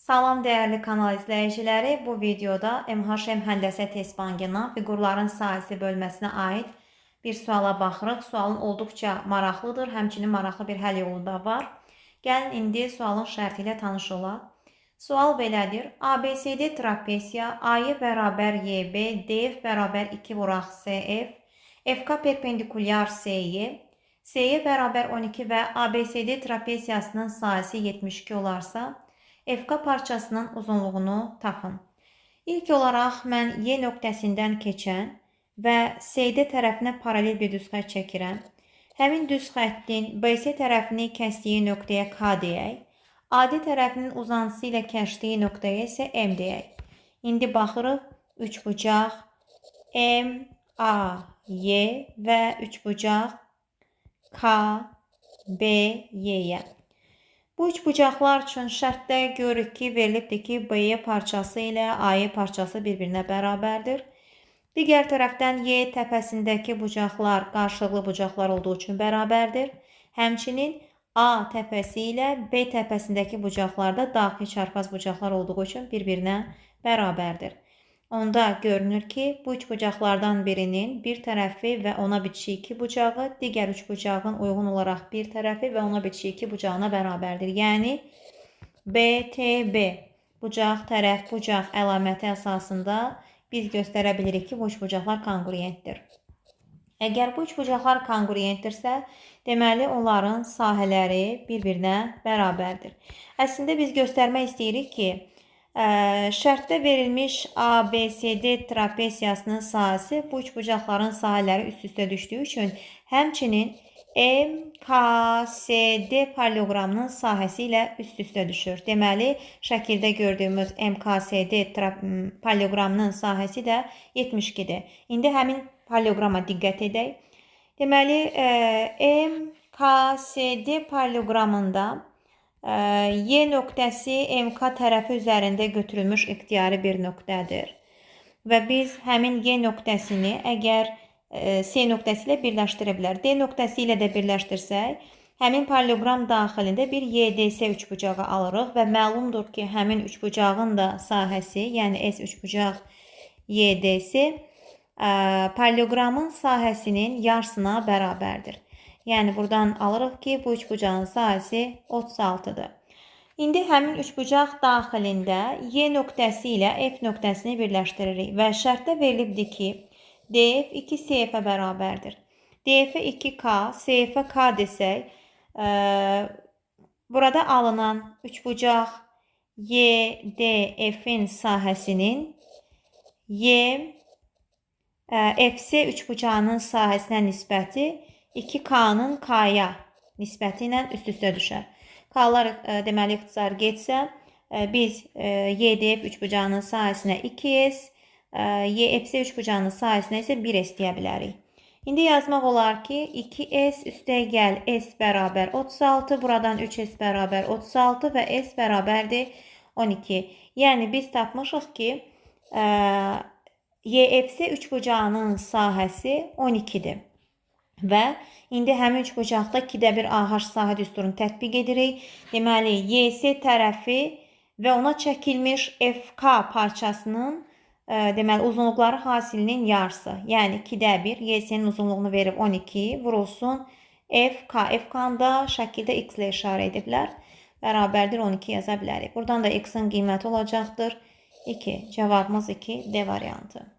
Salam dəyərli kanal izləyiciləri, bu videoda MHM Həndəsə Test Bankından fiqurların sahəsi bölməsinə aid bir suala baxırıq. Sualın olduqca maraqlıdır, həmçinin maraqlı bir həll yolu da var. Gəlin indi sualın şərti ilə tanış olaq. Sual belədir. ABCD trapesiya A'yı bərabər YB, DF bərabər 2 vuraq CF, FK perpendikulyar C'yə, C'yə bərabər 12 və ABCD trapesiyasının sahəsi 72 olarsa, FK parçasının uzunluğunu tapın. İlk olaraq mən Y nöqtəsindən keçən və CD tərəfinə paralel bir düz xətt çəkirəm. Həmin düz xəttin BC tərəfini kəsdiyi nöqtəyə K deyək. AD tərəfinin uzantısı ilə kəsdiyi nöqtəyə isə M deyək. İndi baxırıq üçbucaq M, A, Y və üçbucaq K, B, Y-yə. Bu üçbucaqlar üçün şərtdə görürük ki, verilibdir ki, B parçası ilə A parçası bir-birinə bərabərdir. Digər tərəfdən Y təpəsindəki bucaqlar qarşılıqlı bucaqlar olduğu üçün bərabərdir. Həmçinin A təpəsi ilə B təpəsindəki bucaqlar da daxil çarpaz bucaqlar olduğu üçün bir-birinə bərabərdir. Onda görünür ki, bu üç bucaqlardan birinin bir tərəfi və ona bitişik iki bucağı, digər üç bucağın uyğun olaraq bir tərəfi və ona bitişik iki bucağına bərabərdir. Yəni, BTB bucaq, tərəf, bucaq əlaməti əsasında biz göstərə bilirik ki, bu üç bucaqlar konqruentdir. Əgər bu üç bucaqlar konqruentdirsə, deməli, onların sahələri bir-birinə bərabərdir. Əslində, biz göstərmək istəyirik ki, şərtdə verilmiş ABCD trapesiyasının sahəsi bu üç bucaqların sahələri üst-üstə düşdüyü üçün həmçinin MKCD paralleloqramının sahəsi ilə üst-üstə düşür. Deməli, şəkildə gördüyümüz MKCD paralleloqramının sahəsi də 72-dir. İndi həmin paralleloqrama diqqət edək. Deməli, MKCD paralleloqramında Y nöqtəsi MK tərəfi üzərində götürülmüş ixtiyari bir nöqtədir. Və biz həmin Y nöqtəsini əgər C nöqtəsi ilə birləşdirə bilər. D nöqtəsi ilə də birləşdirsək, həmin paralleloqram daxilində bir YDS üçbucağı alırıq və məlumdur ki, həmin üçbucağın da sahəsi, yəni S üçbucaq YDS paralleloqramın sahəsinin yarısına bərabərdir. Yəni, buradan alırıq ki, bu üçbucağın sahəsi 36-dır. İndi həmin üçbucaq daxilində Y nöqtəsi ilə F nöqtəsini birləşdiririk və şərtdə verilibdir ki, DF 2CF-ə bərabərdir. DF-ə 2K, CF-ə K desək, burada alınan üçbucaq YDF-in sahəsinin FC üçbucağının sahəsinə nisbəti 2K-nın K-ya nisbəti ilə üst-üstə düşər. K-lar deməli ixtisar getsə, biz YDF üçbucağının sahəsinə 2S, YFC üçbucağının sahəsinə isə 1S deyə bilərik. İndi yazmaq olar ki, 2S üstəgəl S bərabər 36, buradan 3S bərabər 36 və S bərabərdir 12. Yəni, biz tapmışıq ki, YFC üçbucağının sahəsi 12-dir. Və indi həmin üçbucaqda 2də bir AH sahə düsturunu tətbiq edirik. Deməli, YC tərəfi və ona çəkilmiş FK parçasının uzunluqları hasilinin yarısı. Yəni, 2də 1 YC-nin uzunluğunu verib 12 vurulsun FK. FK-nı da şəkildə X ilə işarə ediblər. Bərabərdir 12 yaza bilərik. Buradan da X-in qiyməti olacaqdır 2. Cavabımız 2, D variantı.